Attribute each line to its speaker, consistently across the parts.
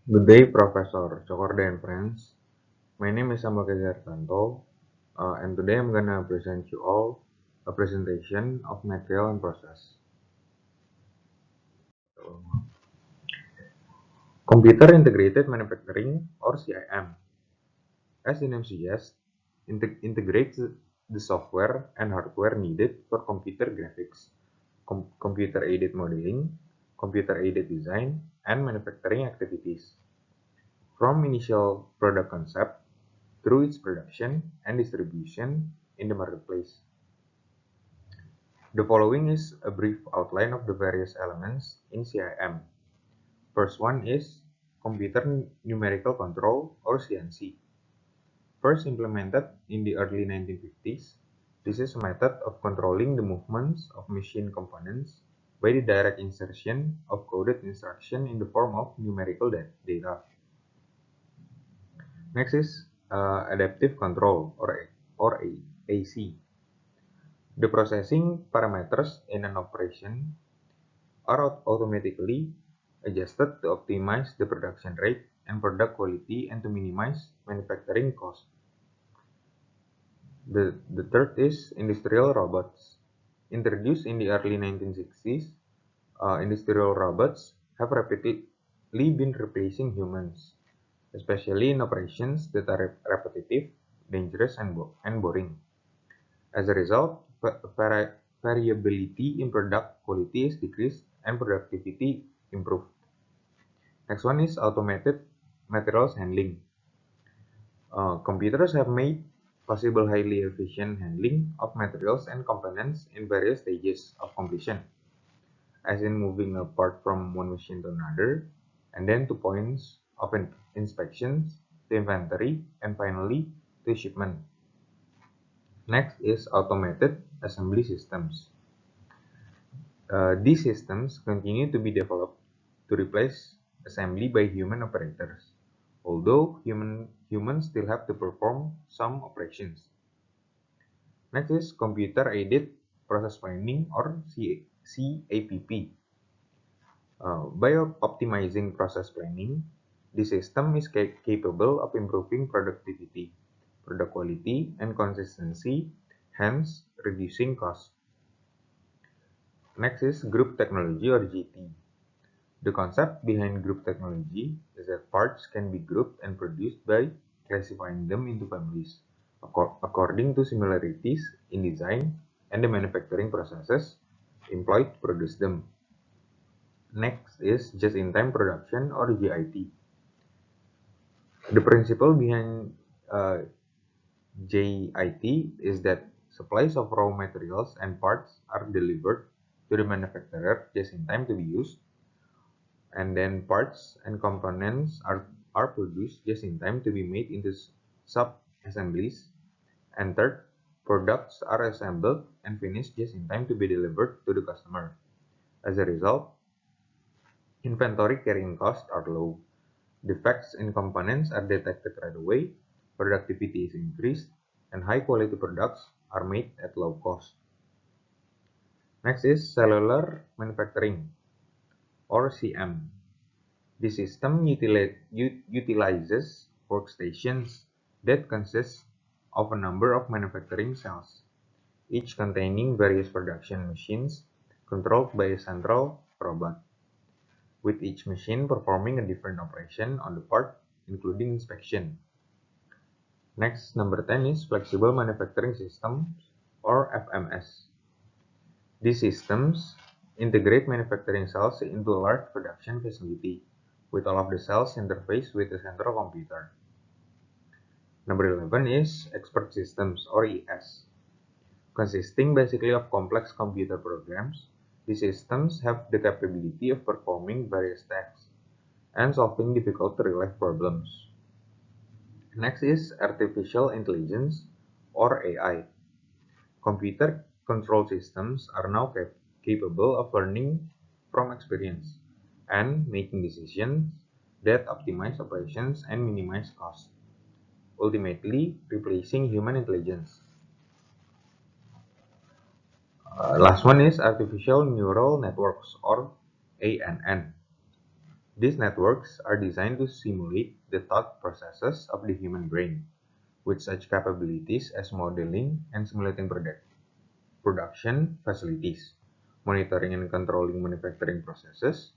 Speaker 1: Good day, Professor Chokorda and friends. My name is Kezza Hertanto, and today I'm gonna present you all a presentation of material and process. Computer Integrated Manufacturing or CIM. As the name suggests, integrates the software and hardware needed for computer graphics, computer-aided modeling, computer-aided design, and manufacturing activities. From initial product concept through its production and distribution in the marketplace. The following is a brief outline of the various elements in CIM. First one is Computer Numerical Control or CNC. First implemented in the early 1950s, this is a method of controlling the movements of machine components by the direct insertion of coded instruction in the form of numerical data. Next is Adaptive Control or AC. The processing parameters in an operation are automatically adjusted to optimize the production rate and product quality and to minimize manufacturing cost. The third is industrial robots. Introduced in the early 1960s, industrial robots have rapidly been replacing humans, especially in operations that are repetitive, dangerous, and boring. As a result, variability in product quality is decreased and productivity improved. Next one is automated materials handling. Computers have made possible highly efficient handling of materials and components in various stages of completion, as in moving a part from one machine to another, and then to points of inspections, to inventory, and finally to shipment. Next is automated assembly systems. These systems continue to be developed to replace assembly by human operators, although humans still have to perform some operations. Next is computer-aided process planning or CAPP. By optimizing process planning, the system is capable of improving productivity, product quality, and consistency, hence reducing costs. Next is group technology or GT. The concept behind group technology is that parts can be grouped and produced by classifying them into families according to similarities in design and the manufacturing processes employed to produce them. Next is just-in-time production or JIT. The principle behind JIT is that supplies of raw materials and parts are delivered to the manufacturer just in time to be used, and then parts and components are produced just in time to be made into sub-assemblies, and third, products are assembled and finished just in time to be delivered to the customer. As a result, inventory carrying costs are low, defects in components are detected right away, productivity is increased, and high-quality products are made at low cost. Next is cellular manufacturing or CM. The system utilizes workstations that consist of a number of manufacturing cells, each containing various production machines controlled by a central robot, with each machine performing a different operation on the part, including inspection. Next, number 10 is Flexible Manufacturing Systems or FMS. These systems integrate manufacturing cells into a large production facility, with all of the cells interface with a central computer. Number 11 is Expert Systems or ES. Consisting basically of complex computer programs, these systems have the capability of performing various tasks and solving difficult real-life problems. Next is Artificial Intelligence or AI. Computer control systems are now capable of learning from experience and making decisions that optimize operations and minimize costs, ultimately replacing human intelligence. Last one is Artificial Neural Networks or ANN. These networks are designed to simulate the thought processes of the human brain, with such capabilities as modeling and simulating production facilities, monitoring and controlling manufacturing processes,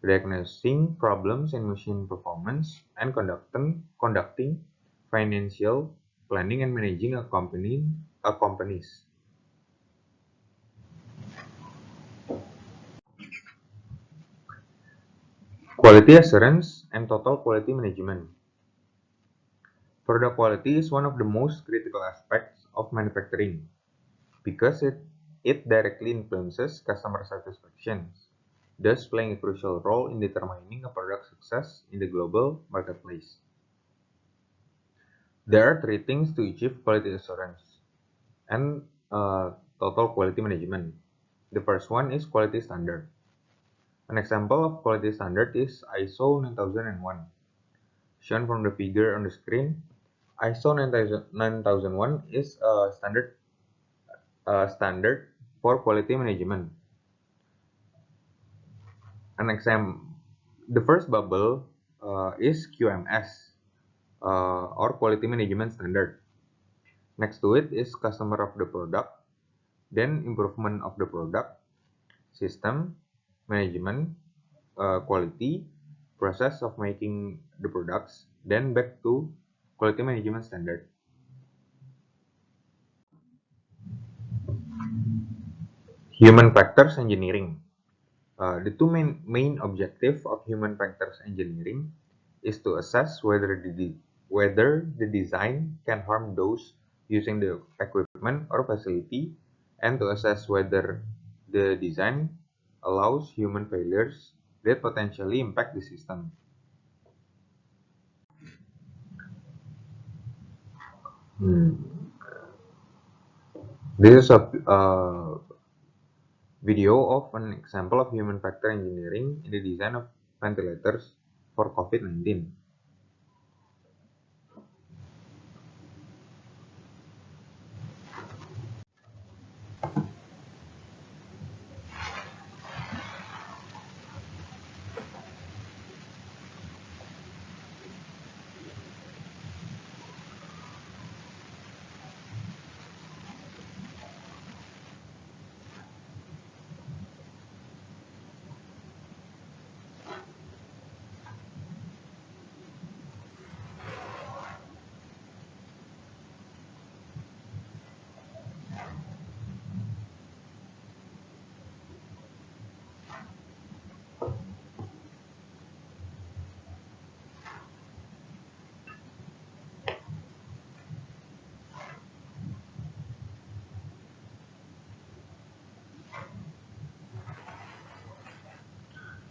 Speaker 1: diagnosing problems in machine performance, and conducting financial planning and managing a companies. Quality assurance and total quality management. Product quality is one of the most critical aspects of manufacturing because it directly influences customer satisfaction, thus playing a crucial role in determining a product's success in the global marketplace. There are three things to achieve quality assurance and total quality management. The first one is quality standard. An example of quality standard is ISO 9001. Shown from the figure on the screen, ISO 9001 is a standard for quality management. The first bubble is QMS or quality management standard. Next to it is customer of the product, then improvement of the product, system, management, quality, process of making the products, then back to quality management standard. Human factors engineering. The two main objectives of human factors engineering is to assess whether the design can harm those using the equipment or facility, and to assess whether the design allows human failures that potentially impact the system. Hmm. This is a video of an example of human factor engineering in the design of ventilators for COVID-19.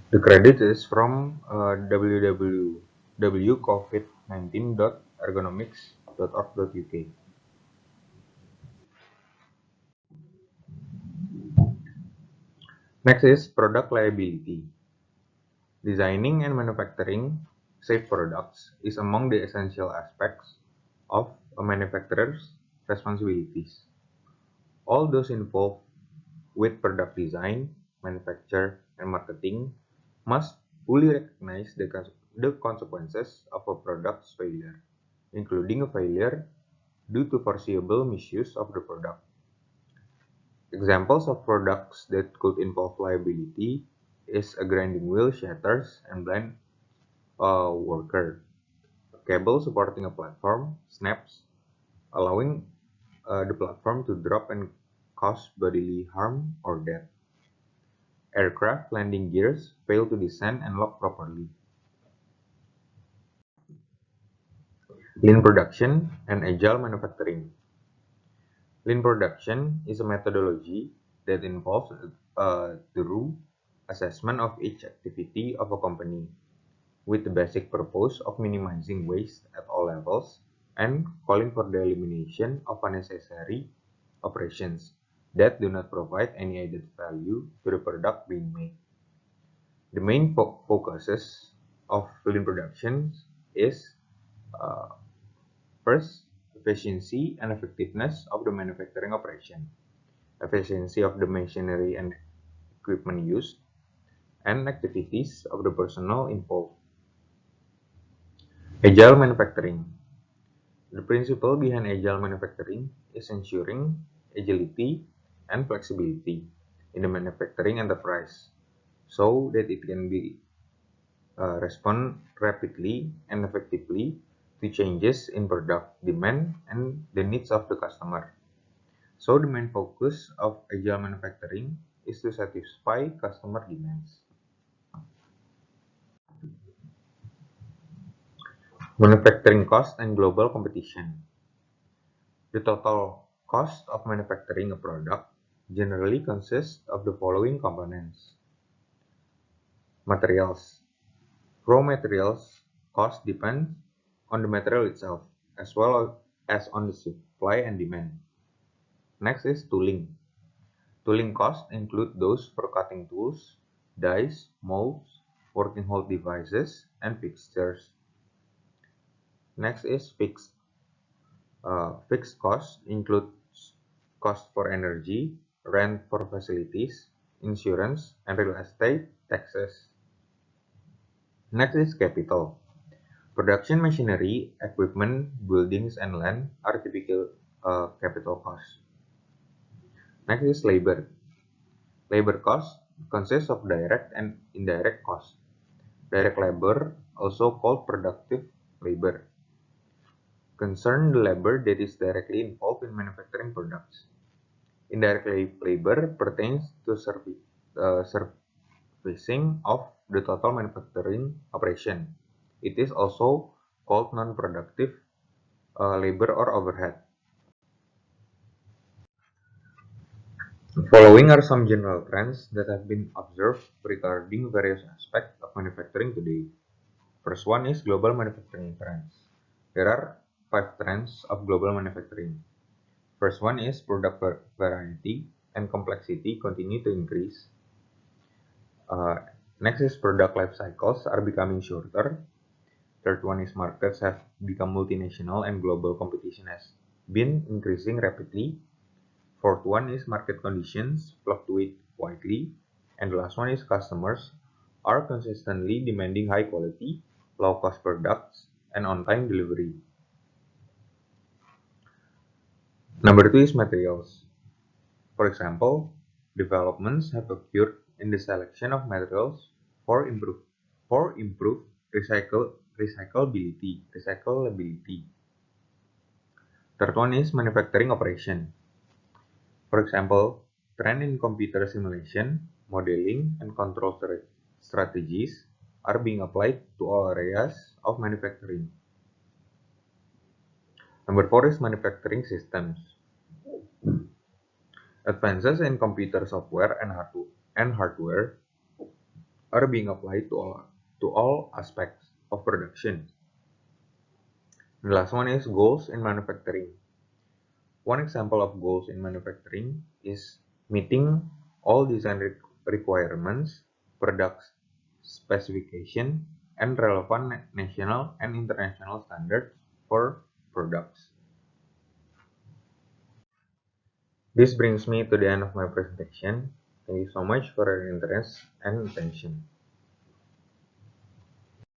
Speaker 1: The credit is from www.covid19.ergonomics.org.uk. Next is product liability. Designing and manufacturing safe products is among the essential aspects of a manufacturer's responsibilities. All those involved with product design, manufacture, and marketing must fully recognize the consequences of a product's failure, including a failure due to foreseeable misuse of the product. Examples of products that could involve liability is a grinding wheel shatters and blind a worker. A cable supporting a platform snaps, allowing the platform to drop and cause bodily harm or death. Aircraft landing gears fail to descend and lock properly. Lean production and agile manufacturing. Lean production is a methodology that involves a thorough assessment of each activity of a company, with the basic purpose of minimizing waste at all levels and calling for the elimination of unnecessary operations that do not provide any added value to the product being made. The main focuses of lean production is uh, first, efficiency and effectiveness of the manufacturing operation, efficiency of the machinery and equipment used, and activities of the personnel involved. Agile manufacturing. The principle behind agile manufacturing is ensuring agility and flexibility in the manufacturing enterprise so that it can be respond rapidly and effectively to changes in product demand and the needs of the customer. So the main focus of agile manufacturing is to satisfy customer demands. Manufacturing cost and global competition. The total cost of manufacturing a product generally consists of the following components. Materials. Raw materials cost depends on the material itself as well as on the supply and demand. Next is tooling. Tooling costs include those for cutting tools, dies, molds, working hold devices, and fixtures. Next is fixed. Fixed costs includes cost for energy, rent for facilities, insurance, and real estate taxes. Next is capital. Production machinery, equipment, buildings, and land are typical capital costs. Next is labor. Labor cost consists of direct and indirect costs. Direct labor, also called productive labor, concern the labor that is directly involved in manufacturing products. Indirect labor pertains to servicing of the total manufacturing operation. It is also called non-productive labor or overhead. Following are some general trends that have been observed regarding various aspects of manufacturing today. First one is global manufacturing trends. There are 5 trends of global manufacturing. First one is product variety and complexity continue to increase. Next is product life cycles are becoming shorter. Third one is markets have become multinational and global competition has been increasing rapidly. Fourth one is market conditions fluctuate widely. And the last one is customers are consistently demanding high quality, low cost products and on-time delivery. Number 2 is materials. For example, developments have occurred in the selection of materials for improved recyclability. Third one is manufacturing operation. For example, trend in computer simulation, modeling, and control strategies are being applied to all areas of manufacturing. Number 4 is manufacturing systems. Advances in computer software and hardware are being applied to all aspects of production. The last one is goals in manufacturing. One example of goals in manufacturing is meeting all design requirements, product specification, and relevant national and international standards for products. This brings me to the end of my presentation. Thank you so much for your interest and attention.